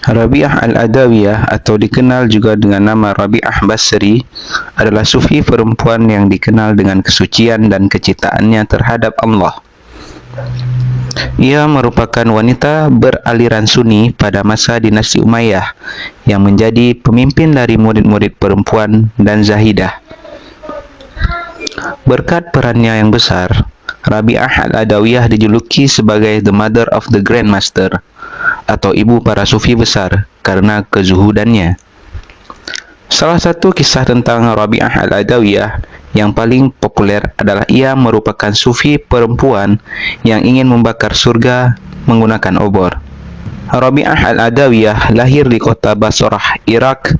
Rabi'ah Al-Adawiyah atau dikenal juga dengan nama Rabi'ah Basri adalah sufi perempuan yang dikenal dengan kesucian dan kecintaannya terhadap Allah. Ia merupakan wanita beraliran Sunni pada masa dinasti Umayyah yang menjadi pemimpin dari murid-murid perempuan dan Zahidah. Berkat perannya yang besar, Rabi'ah Al-Adawiyah dijuluki sebagai The Mother of the Grandmaster atau ibu para sufi besar karena kezuhudannya. Salah satu kisah tentang Rabi'ah Al-Adawiyah yang paling populer adalah ia merupakan sufi perempuan yang ingin membakar surga menggunakan obor. Rabi'ah Al-Adawiyah lahir di kota Basrah, Irak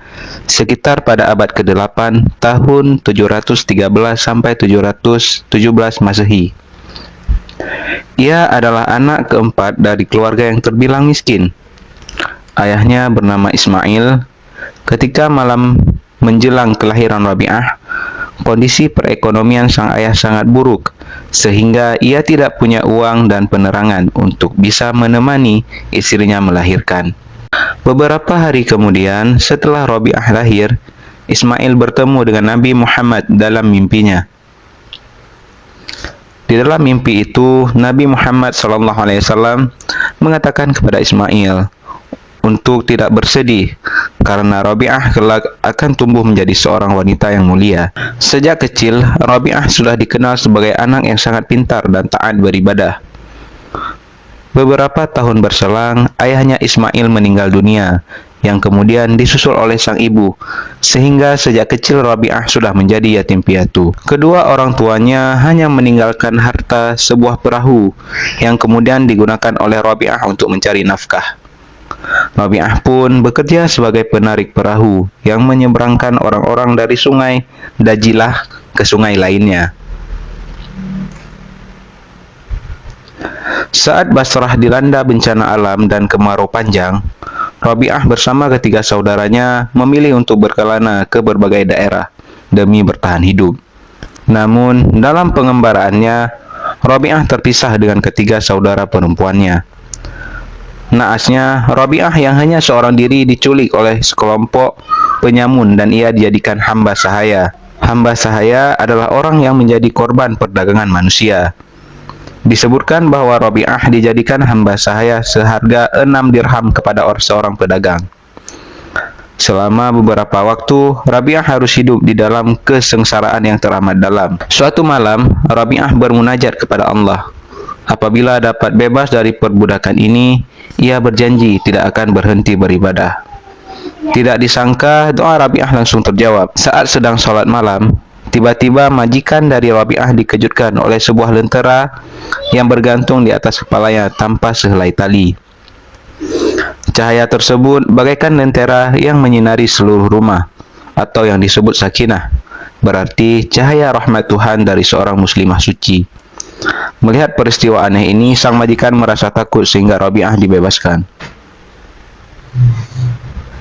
sekitar pada abad ke-8 tahun 713 sampai 717 Masehi. Ia adalah anak keempat dari keluarga yang terbilang miskin. Ayahnya bernama Ismail. Ketika malam menjelang kelahiran Rabi'ah, kondisi perekonomian sang ayah sangat buruk, sehingga ia tidak punya uang dan penerangan untuk bisa menemani istrinya melahirkan. Beberapa hari kemudian, setelah Rabi'ah lahir, Ismail bertemu dengan Nabi Muhammad dalam mimpinya. Di dalam mimpi itu, Nabi Muhammad SAW mengatakan kepada Ismail untuk tidak bersedih karena Rabi'ah kelak akan tumbuh menjadi seorang wanita yang mulia. Sejak kecil, Rabi'ah sudah dikenal sebagai anak yang sangat pintar dan taat beribadah. Beberapa tahun berselang, ayahnya Ismail meninggal dunia, yang kemudian disusul oleh sang ibu, sehingga sejak kecil Rabi'ah sudah menjadi yatim piatu. Kedua orang tuanya hanya meninggalkan harta sebuah perahu, yang kemudian digunakan oleh Rabi'ah untuk mencari nafkah. Rabi'ah pun bekerja sebagai penarik perahu, yang menyeberangkan orang-orang dari sungai Dajilah ke sungai lainnya. Saat Basrah dilanda bencana alam dan kemarau panjang, Rabi'ah bersama ketiga saudaranya memilih untuk berkelana ke berbagai daerah demi bertahan hidup. Namun, dalam pengembaraannya, Rabi'ah terpisah dengan ketiga saudara perempuannya. Naasnya, Rabi'ah yang hanya seorang diri diculik oleh sekelompok penyamun dan ia dijadikan hamba sahaya. Hamba sahaya adalah orang yang menjadi korban perdagangan manusia. Disebutkan bahwa Rabi'ah dijadikan hamba sahaya seharga 6 dirham kepada seorang pedagang. Selama beberapa waktu, Rabi'ah harus hidup di dalam kesengsaraan yang teramat dalam. Suatu malam, Rabi'ah bermunajat kepada Allah. Apabila dapat bebas dari perbudakan ini, ia berjanji tidak akan berhenti beribadah. Tidak disangka, doa Rabi'ah langsung terjawab. Saat sedang sholat malam, tiba-tiba majikan dari Rabi'ah dikejutkan oleh sebuah lentera yang bergantung di atas kepalanya tanpa sehelai tali. Cahaya tersebut bagaikan lentera yang menyinari seluruh rumah, atau yang disebut sakinah, berarti cahaya rahmat Tuhan dari seorang muslimah suci. Melihat peristiwa aneh ini, sang majikan merasa takut sehingga Rabi'ah dibebaskan.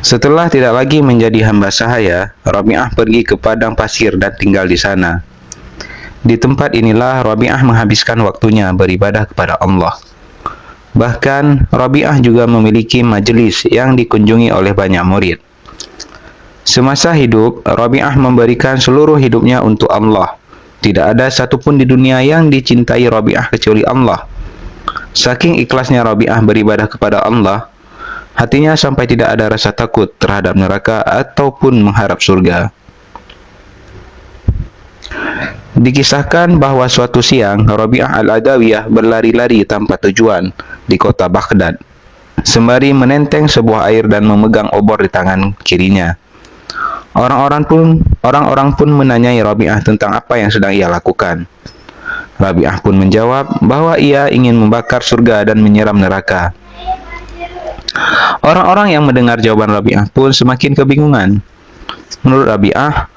Setelah tidak lagi menjadi hamba sahaya, Rabi'ah pergi ke padang pasir dan tinggal di sana. Di tempat inilah Rabi'ah menghabiskan waktunya beribadah kepada Allah. Bahkan, Rabi'ah juga memiliki majelis yang dikunjungi oleh banyak murid. Semasa hidup, Rabi'ah memberikan seluruh hidupnya untuk Allah. Tidak ada satupun di dunia yang dicintai Rabi'ah kecuali Allah. Saking ikhlasnya Rabi'ah beribadah kepada Allah, hatinya sampai tidak ada rasa takut terhadap neraka ataupun mengharap surga. Dikisahkan bahwa suatu siang, Rabi'ah Al-Adawiyah berlari-lari tanpa tujuan di kota Baghdad, sembari menenteng sebuah air dan memegang obor di tangan kirinya. Orang-orang pun menanyai Rabi'ah tentang apa yang sedang ia lakukan. Rabi'ah pun menjawab bahwa ia ingin membakar surga dan menyiram neraka. Orang-orang yang mendengar jawaban Rabi'ah pun semakin kebingungan. Menurut Rabi'ah,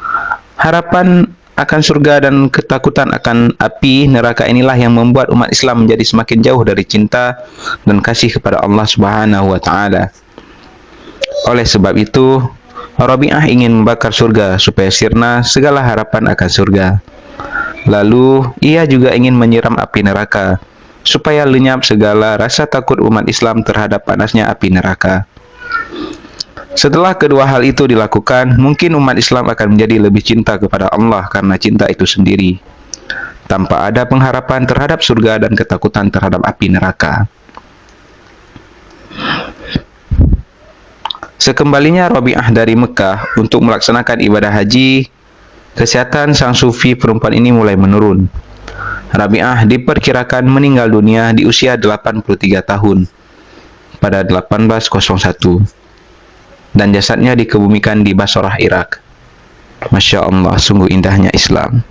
harapan akan surga dan ketakutan akan api neraka inilah yang membuat umat Islam menjadi semakin jauh dari cinta dan kasih kepada Allah Subhanahu wa taala. Oleh sebab itu, Rabi'ah ingin membakar surga supaya sirna segala harapan akan surga. Lalu, ia juga ingin menyiram api neraka supaya lenyap segala rasa takut umat Islam terhadap panasnya api neraka. Setelah kedua hal itu dilakukan, mungkin umat Islam akan menjadi lebih cinta kepada Allah karena cinta itu sendiri, tanpa ada pengharapan terhadap surga dan ketakutan terhadap api neraka. Sekembalinya Rabi'ah dari Mekah untuk melaksanakan ibadah haji, kesehatan sang sufi perempuan ini mulai menurun. Rabi'ah diperkirakan meninggal dunia di usia 83 tahun pada 1801 dan jasadnya dikebumikan di Basrah, Irak. Masya Allah, sungguh indahnya Islam.